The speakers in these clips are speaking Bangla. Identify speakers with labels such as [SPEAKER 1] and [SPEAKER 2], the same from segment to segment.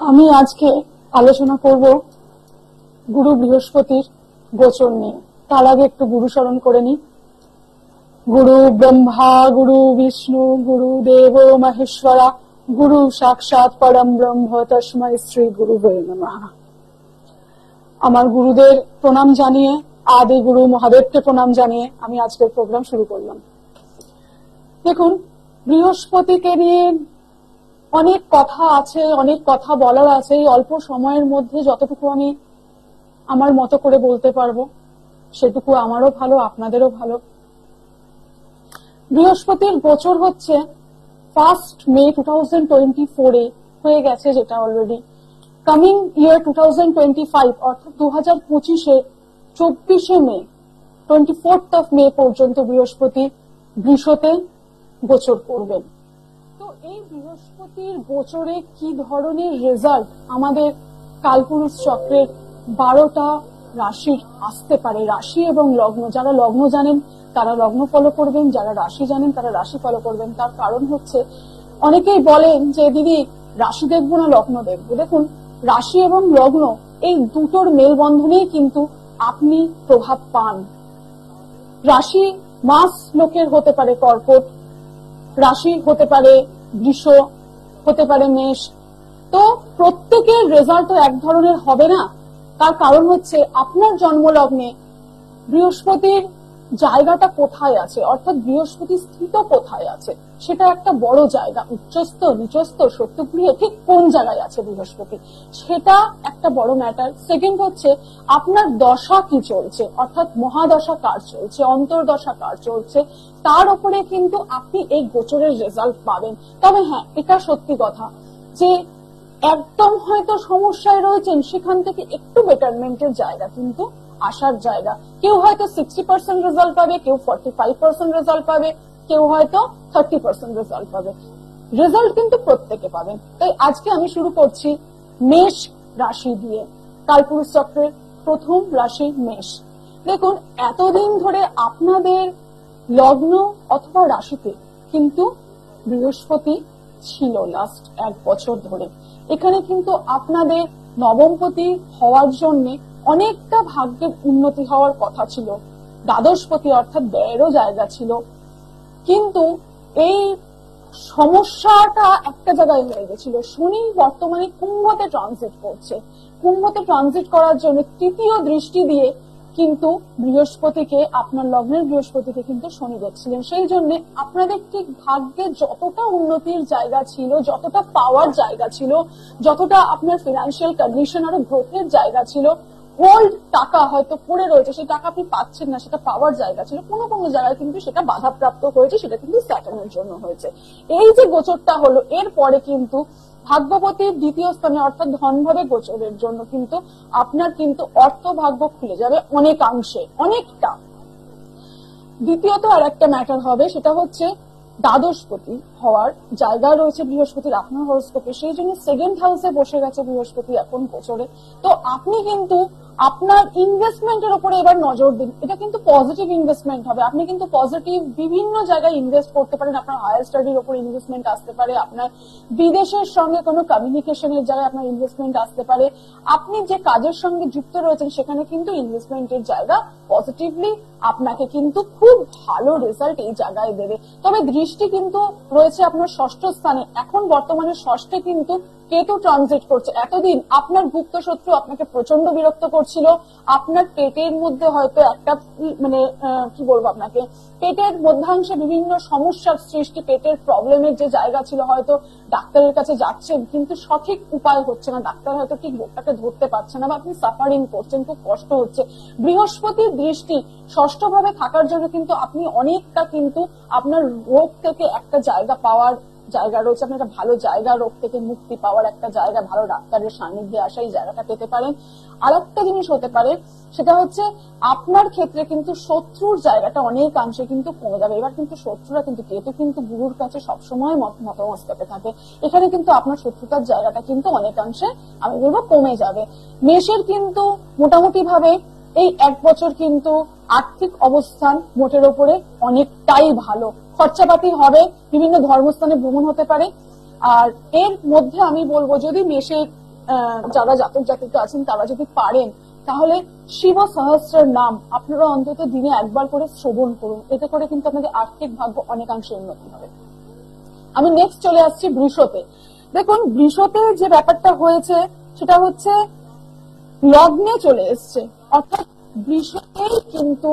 [SPEAKER 1] আমি আজকে আলোচনা করব গুরু বৃহস্পতির গোচর নিয়ে। তার আগে একটু গুরু স্মরণ করে নি। গুরু ব্রহ্মা, গুরু বিষ্ণু, গুরু দেব মহেশ্বরা, গুরু সাক্ষাৎ পরম ব্রহ্ম, তস্মৈ শ্রী গুরুবে নমঃ। আমার গুরুদের প্রণাম জানিয়ে, আদি গুরু মহাদেবকে প্রণাম জানিয়ে আমি আজকের প্রোগ্রাম শুরু করলাম। দেখুন, বৃহস্পতিকে নিয়ে অনেক কথা আছে, অনেক কথা বলার আছে। এই অল্প সময়ের মধ্যে যতটুকু আমি আমার মতো করে বলতে পারবো সেটুকু আমারও ভালো, আপনাদেরও ভালো। বৃহস্পতির গোচর হচ্ছে 1 মে 2024 হয়ে গেছে, যেটা অলরেডি কামিং ইয়ার 2025 অর্থাৎ 2025-এ 24 মে 24th মে পর্যন্ত বৃহস্পতি বৃষতে গোচর করবেন। তো এই বৃহস্পতির গোচরে কি ধরনের রেজাল্ট আমাদের কালপুরুষ চক্রের 12টা রাশির আসতে পারে, রাশি এবং লগ্ন। যারা লগ্ন জানেন তারা লগ্ন ফলো করবেন, যারা রাশি জানেন তারা রাশি ফলো করবেন। তার কারণ হচ্ছে, অনেকেই বলেন যে দিদি রাশি দেখবো না লগ্ন দেখবো। দেখুন, রাশি এবং লগ্ন এই দুটোর মেলবন্ধনেই কিন্তু আপনি প্রভাব পান। রাশি মাস লোকের হতে পারে কর্কট, রাশি হতে পারে বৃষ, হতে পারে মেষ। তো প্রত্যেকের রেজাল্ট এক ধরনের হবে না। তার কারণ হচ্ছে আপনার জন্মলগ্নে বৃহস্পতির জায়গাটা কোথায় আছে, অর্থাৎ বৃহস্পতি স্থিত কোথায় আছে, সেটা একটা বড় জায়গা। উচ্চস্থ, নিচস্থ, সত্যগৃহে ঠিক কোন জায়গায় আছে বৃহস্পতি, সেটা একটা বড় ম্যাটার। সেকেন্ড হচ্ছে আপনার দশা কি চলছে, অর্থাৎ মহাদশা কার চলছে, অন্তর্দশা কার চলছে, তার উপরে কিন্তু আপনি এই গোচরের রেজাল্ট পাবেন। তবে হ্যাঁ, এটা সত্যি কথা যে একদম হয়তো সমস্যায় রয়েছেন, সেখান থেকে একটু বেটারমেন্টের জায়গা কিন্তু আসার জায়গা। কেউ হয়তো 60% রেজাল্ট পাবে, কেউ 45% রেজাল্ট পাবে, কেউ হয়তো 30% রেজাল্ট পাবে। রেজাল্ট কিন্তু প্রত্যেকে পাবেন। তাই আজকে আমি শুরু করছি মেষ রাশি দিয়ে। কালপুরুষ চক্রের প্রথম রাশি মেষ। দেখুন, এতদিন ধরে আপনাদের লগ্ন অথবা রাশিতে কিন্তু বৃহস্পতি ছিল লাস্ট 1 বছর ধরে। এখানে কিন্তু আপনাদের নবমপতি হওয়ার জন্য অনেকটা ভাগ্যের উন্নতি হওয়ার কথা ছিল। দ্বাদশপতি অর্থাৎ ব্যয়েরও জায়গা ছিল। কিন্তু এই সমস্যাটা একটা জায়গায় হয়ে গেছিল। শনি বর্তমানে কুম্ভতে ট্রানজিট করছে। কুম্ভতে ট্রানজিট করার জন্য তৃতীয় দৃষ্টি দিয়ে কিন্তু বৃহস্পতিকে, আপনার লগ্নের বৃহস্পতিকে কিন্তু শনি দেখছিলেন। সেই জন্য আপনাদের ঠিক ভাগ্যে যতটা উন্নতির জায়গা ছিল, যতটা পাওয়ার জায়গা ছিল, যতটা আপনার ফিনান্সিয়াল কন্ডিশন আর গ্রোথের জায়গা ছিল, হোল্ড টাকা হয়তো পড়ে রয়েছে, সেই টাকা আপনি পাচ্ছেন না, সেটা পাওয়ার জায়গা ছিল, কোনো কোনো জায়গায় কিন্তু সেটা বাধাপ্রাপ্ত হয়েছে, সেটা কিন্তু স্যাটার্নের জন্য হয়েছে। এই যে গোচরটা হলো, এরপরে কিন্তু ভাগ্যপতির দ্বিতীয় স্থানে অর্থাৎ ধনভাবে গোচরের জন্য কিন্তু আপনার কিন্তু অর্থ ভাগ্য খুলে যাবে অনেকাংশে, অনেকটা। দ্বিতীয়ত আর একটা ম্যাটার হবে, সেটা হচ্ছে দ্বাদশপতি হওয়ার জায়গা রয়েছে বৃহস্পতির আপনার হরোস্কোপে। সেই জন্য সেকেন্ড হাউসে বসে গেছে বৃহস্পতি এখন গোচরে। তো আপনি কিন্তু আপনার ইনভেস্টমেন্টের উপরে এবার নজর দিন। এটা কিন্তু পজিটিভ ইনভেস্টমেন্ট হবে। আপনি কিন্তু পজিটিভ বিভিন্ন জায়গায় ইনভেস্ট করতে পারেন। আপনার হায়ার স্টাডির উপর ইনভেস্টমেন্ট আসতে পারে, আপনার বিদেশের সঙ্গে কোনো কমিউনিকেশনের জায়গায় আপনার ইনভেস্টমেন্ট আসতে পারে, আপনি যে কাজের সঙ্গে যুক্ত রয়েছেন সেখানে কিন্তু ইনভেস্টমেন্টের জায়গা পজিটিভলি আপনাকে কিন্তু খুব ভালো রেজাল্ট এই জায়গায় দেবে। তবে দৃষ্টি কিন্তু রয়েছে আপনার ষষ্ঠ স্থানে। এখন বর্তমানে ষষ্ঠে কিন্তু কেতু ট্রানজিট করছে। এতদিন আপনার গুপ্ত শত্রু আপনাকে প্রচন্ড বিরক্ত করছিল। আপনার পেটের মধ্যে হয়তো একটা মানে কি বলবো আপনাকে, পেটের মধ্যাংশে বিভিন্ন সমস্যার সৃষ্টি, পেটের প্রবলেমের যে জায়গা ছিল, হয়তো ডাক্তারের কাছে যাচ্ছেন কিন্তু সঠিক উপায় হচ্ছে না, ডাক্তার হয়তো ঠিক রোগটাকে ধরতে পারছে না, বা আপনি সাফারিং করছেন, খুব কষ্ট হচ্ছে। বৃহস্পতির দৃষ্টি ষষ্ঠ ভাবে থাকার জন্য কিন্তু আপনি অনেকটা কিন্তু আপনার রোগ থেকে একটা জায়গা পাওয়ার জায়গা রয়েছে, আপনি একটা ভালো জায়গা, রোগ থেকে মুক্তি পাওয়ার একটা জায়গা, ভালো ডাক্তারের সান্নিধ্যে আসা, এই জায়গাটা পেতে পারেন। আর একটা জিনিস হতে পারে, সেটা হচ্ছে আপনার ক্ষেত্রে কিন্তু শত্রুর জায়গাটা অনেকাংশে কিন্তু কমে যাবে। এবার কিন্তু শত্রুরা কিন্তু, কেতু কিন্তু গুরুর কাছে সবসময় মতমস্তকে থাকে, এখানে কিন্তু আপনার শত্রুতার জায়গাটা কিন্তু অনেকাংশে আমি বলবো কমে যাবে। মেষের কিন্তু মোটামুটি ভাবে এই 1 বছর কিন্তু আর্থিক অবস্থান মোটের ওপরে অনেকটাই ভালো। খরচাপাতি হবে, বিভিন্ন ধর্মস্থানে ভ্রমণ হতে পারে। আর এর মধ্যে আমি বলবো, যদি মেষের যারা জাতক জাতিকা আছেন তারা যদি পারেন তাহলে শিব সহস্রের নাম আপনারা অন্তত দিনে একবার করে শ্রবণ করুন, এতে করে কিন্তু আপনাদের আর্থিক ভাগ্য অনেকাংশে উন্নতি হবে। আমি নেক্সট চলে আসছি বৃষতে। দেখুন বৃষতে যে ব্যাপারটা হয়েছে সেটা হচ্ছে লগ্নে চলে এসছে, অর্থাৎ বৃষতেই কিন্তু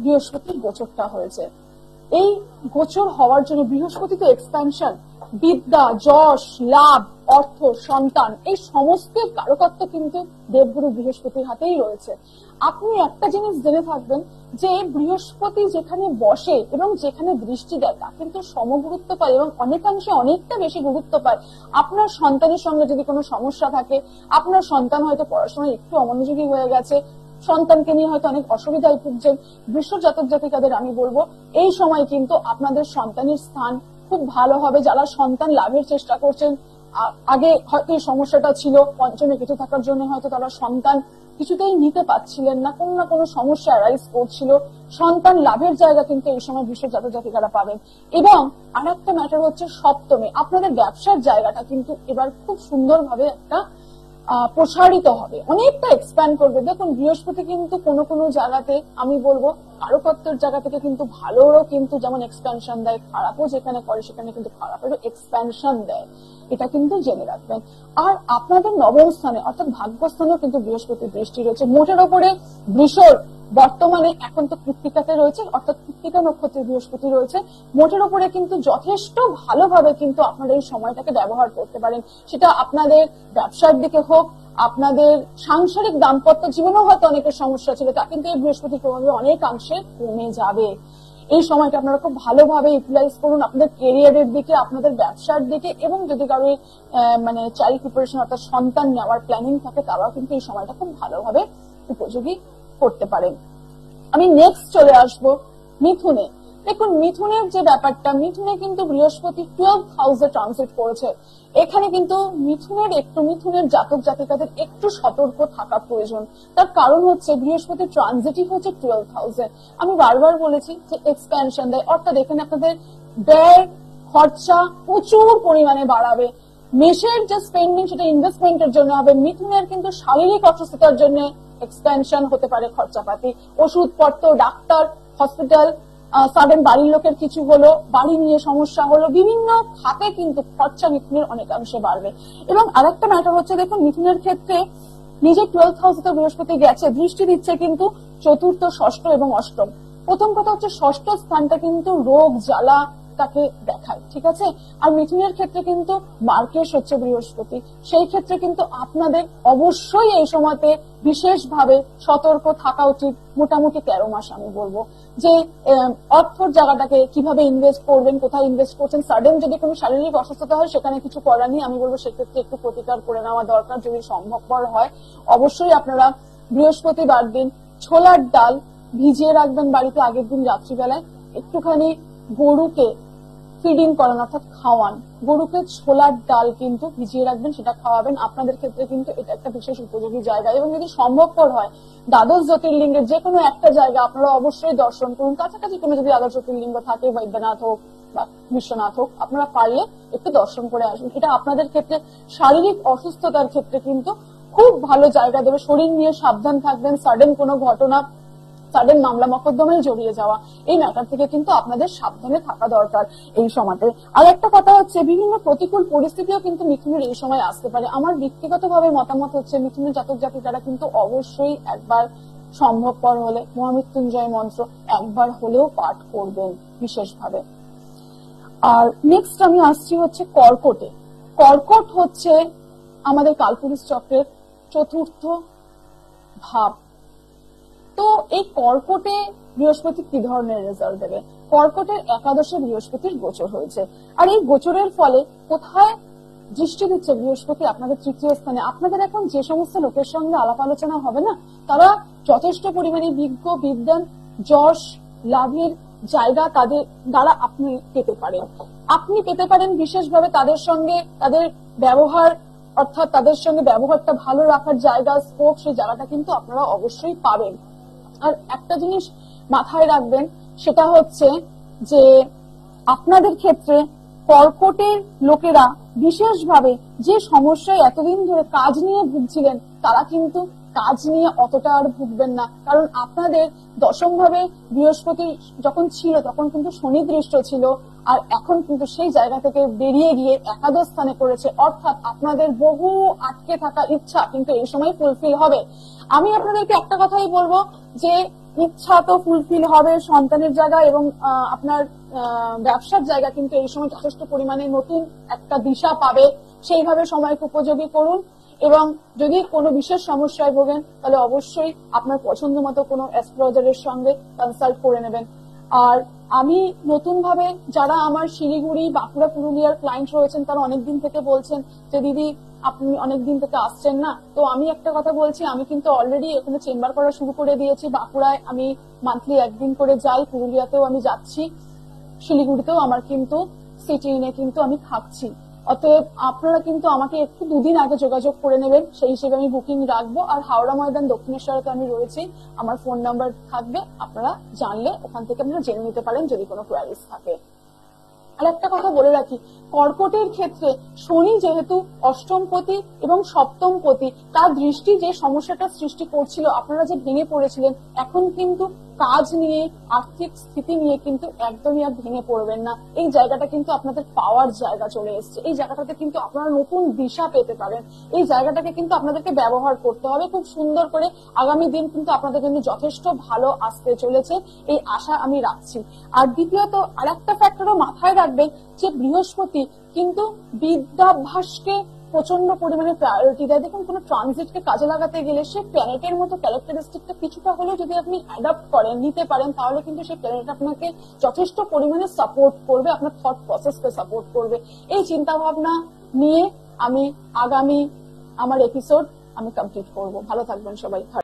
[SPEAKER 1] বৃহস্পতির গোচরটা হয়েছে। এই গোচর হওয়ার জন্য বৃহস্পতি তো এক্সপ্যানশন, বিদ্যা, যশ, লাভ, অর্থ, সন্তান, এই সমস্ত কারকত্ব কিন্তু দেবগুরু বৃহস্পতির হাতেই রয়েছে। আপনি একটা জিনিস জেনে থাকবেন যে বৃহস্পতি যেখানে বসে এবং যেখানে দৃষ্টি দেয় তা কিন্তু সমগুরুত্ব পায় এবং অনেকাংশে অনেকটা বেশি গুরুত্ব পায়। আপনার সন্তানের সঙ্গে যদি কোনো সমস্যা থাকে, আপনার সন্তান হয়তো পড়াশোনায় একটু অমনোযোগী হয়ে গেছে, সন্তানকে নিয়ে হয়তো অনেক অসুবিধায় ভুগছেন, বৃষ জাতক জাতিকাদের আমি বলবো এই সময় কিন্তু আপনাদের সন্তানের স্থান খুব ভালো হবে। যারা সন্তান লাভের চেষ্টা করছেন, আগে হয়তো এই সমস্যাটা ছিল, পঞ্চমে কেটে থাকার জন্য হয়তো তারা সন্তান কিছুতেই নিতে পারছিলেন না, কোনো না কোনো সমস্যা অ্যারাইজ করছিল, সন্তান লাভের জায়গা কিন্তু এই সময় বৃষ জাতক জাতিকারা পাবেন। এবং আরেকটা ম্যাটার হচ্ছে সপ্তমে আপনাদের ব্যবসার জায়গাটা কিন্তু এবার খুব সুন্দরভাবে একটা প্রসারিত হবে, অনেকটা এক্সপ্যান্ড করবে। দেখুন বৃহস্পতি কিন্তু কোনো কোনো জায়গাতে আমি বলবো কারকত্বের জায়গা থেকে কিন্তু ভালোও কিন্তু যেমন এক্সপ্যানশন দেয়, খারাপও যেখানে করে সেখানে কিন্তু খারাপেরও এক্সপ্যানশন দেয়, এটা কিন্তু জেনে রাখবেন। আর আপনাদের নবম স্থানে অর্থাৎ ভাগ্যস্থানেও কিন্তু বৃহস্পতির দৃষ্টি রয়েছে। মোটের ওপরে বৃষর বর্তমানে এখন তো কৃত্তিকাতে রয়েছে, অর্থাৎ কৃত্তিকা নক্ষত্রে বৃহস্পতি রয়েছে, মোটের ওপরে কিন্তু যথেষ্ট ভালোভাবে কিন্তু আপনারা এই সময়টাকে ব্যবহার করতে পারেন। সেটা আপনাদের ব্যবসার দিকে হোক, আপনাদের সাংসারিক দাম্পত্য জীবনেও হয়তো অনেকের সমস্যা ছিল, তা কিন্তু এই বৃহস্পতির প্রভাবে অনেকাংশে কমে যাবে। এই সময়টা আপনারা খুব ভালোভাবে ইউটিলাইজ করুন আপনাদের কেরিয়ারের দিকে, আপনাদের ব্যবসার দিকে, এবং যদি কারো মানে চাইল্ড প্রিপারেশন অর্থাৎ সন্তান নেওয়ার প্ল্যানিং থাকে তারাও কিন্তু এই সময়টা খুব ভালোভাবে উপযোগী করতে পারেন। আমি নেক্সট চলে আসব মিথুনে। দেখুন মিথুনের যে ব্যাপারটা, মিথুনে কিন্তু বৃহস্পতি 12th হাউসে ট্রানজিট করেছে। এখানে কিন্তু মিথুনের জাতক জাতিকাদের একটু সতর্ক থাকা প্রয়োজন। তার কারণ হচ্ছে বৃহস্পতি ট্রানজিটই হচ্ছে 12th হাউসে। আমি বারবার বলেছি যে এক্সপ্যানশন দেয়, অর্থাৎ এখানে আপনাদের ব্যয় খরচা প্রচুর পরিমাণে বাড়াবে। মেষের যে স্পেন্ডিং সেটা ইনভেস্টমেন্টের জন্য হবে, মিথুনের কিন্তু শারীরিক অসুস্থতার জন্য এক্সপেনশন হতে পারে, খরচাপাতি, ওষুধপত্র, ডাক্তার, হসপিটাল, সাডেন বাড়ির লোকের কিছু হলো, বাড়ি নিয়ে সমস্যা হলো, বিভিন্ন খাতে কিন্তু খরচা মিথুনের অনেকাংশে বাড়বে। এবং আরেকটা ম্যাটার হচ্ছে দেখুন মিথুনের ক্ষেত্রে নিজে 12th হাউসে তো বৃহস্পতি গেছে, দৃষ্টি দিচ্ছে কিন্তু চতুর্থ, ষষ্ঠ এবং অষ্টম। প্রথম কথা হচ্ছে ষষ্ঠ স্থানটা কিন্তু রোগ জ্বালা তাকে দেখায়, ঠিক আছে। আর মিথুনের ক্ষেত্রে কিন্তু মার্কেশ হচ্ছে বৃহস্পতি, সেই ক্ষেত্রে কিন্তু আপনাদের অবশ্যই এই সময়তে বিশেষভাবে সতর্ক থাকা উচিত। মোটামুটি 13 মাস আমি বলবো যে অর্থর জায়গাটাকে কিভাবে ইনভেস্ট করবেন, কোথায় ইনভেস্ট করছেন। সাডেন যদি কোনো শারীরিক অসুস্থতা হয় সেখানে কিছু করার নেই, আমি বলবো সেক্ষেত্রে একটু প্রতিকার করে নেওয়া দরকার যদি সম্ভবপর হয়। অবশ্যই আপনারা বৃহস্পতিবার দিন ছোলার ডাল ভিজিয়ে রাখবেন বাড়িতে, আগের দিন রাত্রিবেলায় একটুখানি গরুকে ফিডিং করান অর্থাৎ খাওয়ান, গরুকে ছোলার ডাল কিন্তু ভিজিয়ে রাখবেন, সেটা খাওয়াবেন। আপনাদের ক্ষেত্রে কিন্তু এটা একটা বিশেষ উপযোগী জায়গা। এবং যদি সম্ভবপর হয় দ্বাদশ জ্যোতির্লিঙ্গের যে কোনো একটা জায়গা আপনারা অবশ্যই দর্শন করুন। কাছাকাছি কোনো যদি দ্বাদশ জ্যোতির্লিঙ্গ থাকে, বৈদ্যনাথ হোক বা বিশ্বনাথ হোক, আপনারা পারলে একটু দর্শন করে আসুন। এটা আপনাদের ক্ষেত্রে শারীরিক অসুস্থতার ক্ষেত্রে কিন্তু খুব ভালো জায়গা দেবে। শরীর নিয়ে সাবধান থাকবেন, সাডেন কোনো ঘটনা, সাডেন মামলা মকদ্দমায় জড়িয়ে যাওয়া, এই ম্যাটার থেকে কিন্তু আপনাদের সাবধানে থাকা দরকার এই সময়তে। আর একটা কথা হচ্ছে বিভিন্ন প্রতিকূল পরিস্থিতিও কিন্তু মিথুনের এই সময় আসতে পারে। আমার ব্যক্তিগতভাবে মতামত হচ্ছে মিথুনের জাতক জাতিকারা কিন্তু অবশ্যই একবার সম্ভবপর হলে মহামৃত্যুঞ্জয় মন্ত্র একবার হলেও পাঠ করবেন বিশেষভাবে। আর নেক্সট আমি আসছি হচ্ছে কর্কটে। কর্কট হচ্ছে আমাদের কালপুরুষ চক্রের চতুর্থ ভাব। তো এই কর্কটে বৃহস্পতি কি ধরনের রেজাল্ট দেবে? কর্কটের একাদশে বৃহস্পতির গোচর হয়েছে, আর এই গোচরের ফলে কোথায় দৃষ্টি দিচ্ছে বৃহস্পতি? আপনাদের তৃতীয় স্থানে। আপনাদের এখন যে সমস্ত লোকের সঙ্গে আলাপ আলোচনা হবে না, তারা যথেষ্ট পরিমাণে বিজ্ঞ, বিদ্বান, যশ লাভের জায়গা তাদের দ্বারা আপনি পেতে পারেন। আপনি পেতে পারেন বিশেষভাবে তাদের সঙ্গে তাদের ব্যবহার, অর্থাৎ তাদের সঙ্গে ব্যবহারটা ভালো রাখার জায়গা, স্কোপ, সেই জায়গাটা কিন্তু আপনারা অবশ্যই পাবেন। আর একটা জিনিস মাথায় রাখবেন, সেটা হচ্ছে যে আপনাদের ক্ষেত্রে কর্কটের লোকেরা বিশেষভাবে যে সমস্যায় এতদিন ধরে কাজ নিয়ে ভুগছিলেন, তারা কিন্তু কাজ নিয়ে অতটা আর ভুগবেন না। কারণ আপনাদের দশম ভাবে বৃহস্পতি যখন ছিল তখন কিন্তু শনি দৃষ্ট ছিল, আর এখন কিন্তু সেই জায়গা থেকে বেরিয়ে গিয়ে একাদশ স্থানে করেছে। অর্থাৎ আপনাদের বহু আটকে থাকা ইচ্ছা কিন্তু এই সময় ফুলফিল হবে। আমি আপনাদেরকে একটা কথাই বলবো যে ইচ্ছা তো ফুলফিল হবে, সন্তানের জায়গা এবং আপনার ব্যবসার জায়গা কিন্তু এই সময় যথেষ্ট পরিমাণে নতুন একটা দিশা পাবে। সেইভাবে সময়কে উপযোগী করুন, এবং যদি কোনো বিশেষ সমস্যায় ভোগেন তাহলে অবশ্যই আপনার পছন্দ মতো কোনো অ্যাস্ট্রোলজারের সঙ্গে কনসাল্ট করে নেবেন। আর আমি নতুন ভাবে যারা আমার শিলিগুড়ি, বাঁকুড়া, পুরুলিয়ার ক্লায়েন্ট রয়েছেন, তারা অনেকদিন থেকে বলছেন যে দিদি আপনি অনেকদিন থেকে আসছেন না। তো আমি একটা কথা বলছি, আমি কিন্তু অলরেডি এখানে চেম্বার করা শুরু করে দিয়েছি। বাঁকুড়ায় আমি মান্থলি একদিন করে যাই, পুরুলিয়াতেও আমি যাচ্ছি, শিলিগুড়িতেও আমার কিন্তু সিটি ইনে কিন্তু আমি থাকছি। অতএব আপনারা কিন্তু আমাকে একটু দুদিন আগে যোগাযোগ করে নেবেন, সেই হিসেবে আমি বুকিং রাখবো। আর হাওড়া ময়দান দক্ষিণেশ্বরে তো আমি রয়েছি, আমার ফোন নাম্বার থাকবে, আপনারা জানলে ওখান থেকে আপনারা জেনে নিতে পারেন যদি কোনো কোয়ারিজ থাকে। আর একটা কথা বলে রাখি, কর্কটের ক্ষেত্রে শনি যেহেতু অষ্টমপতি এবং সপ্তমপতি, তার দৃষ্টি যে সমস্যাটা সৃষ্টি করছিল, আপনারা যে ভেঙে পড়েছিলেন, এখন কিন্তু কাজ নিয়ে, আর্থিক স্থিতি নিয়ে কিন্তু একদমই আর ভেঙে পড়বেন না। এই জায়গাটা কিন্তু আপনাদের পাওয়ার জায়গা চলে এসছে। এই জায়গাটাতে কিন্তু আপনারা নতুন দিশা পেতে পারেন। এই জায়গাটাকে কিন্তু আপনাদেরকে ব্যবহার করতে হবে খুব সুন্দর করে। আগামী দিন কিন্তু আপনাদের জন্য যথেষ্ট ভালো আসতে চলেছে, এই আশা আমি রাখছি। আর দ্বিতীয়ত আর একটা ফ্যাক্টরও মাথায় রাখবেন যে বৃহস্পতি কিন্তু বিদ্যাভ্যাসকে প্রচন্ড পরিমাণে প্রায়োরিটি দেয়। দেখুন, কোনো ট্রানজিটকে কাজে লাগাতে গেলে সে প্ল্যানেটের মতো ক্যারেক্টারিস্টিকটা কিছুটা হলেও যদি আপনি অ্যাডাপ্ট করেন, নিতে পারেন, তাহলে কিন্তু সেই প্ল্যানেট আপনাকে যথেষ্ট পরিমাণে সাপোর্ট করবে, আপনার থট প্রসেসকে সাপোর্ট করবে। এই চিন্তা ভাবনা নিয়ে আমি আগামী আমার এপিসোড আমি কমপ্লিট করব। ভালো থাকবেন সবাই।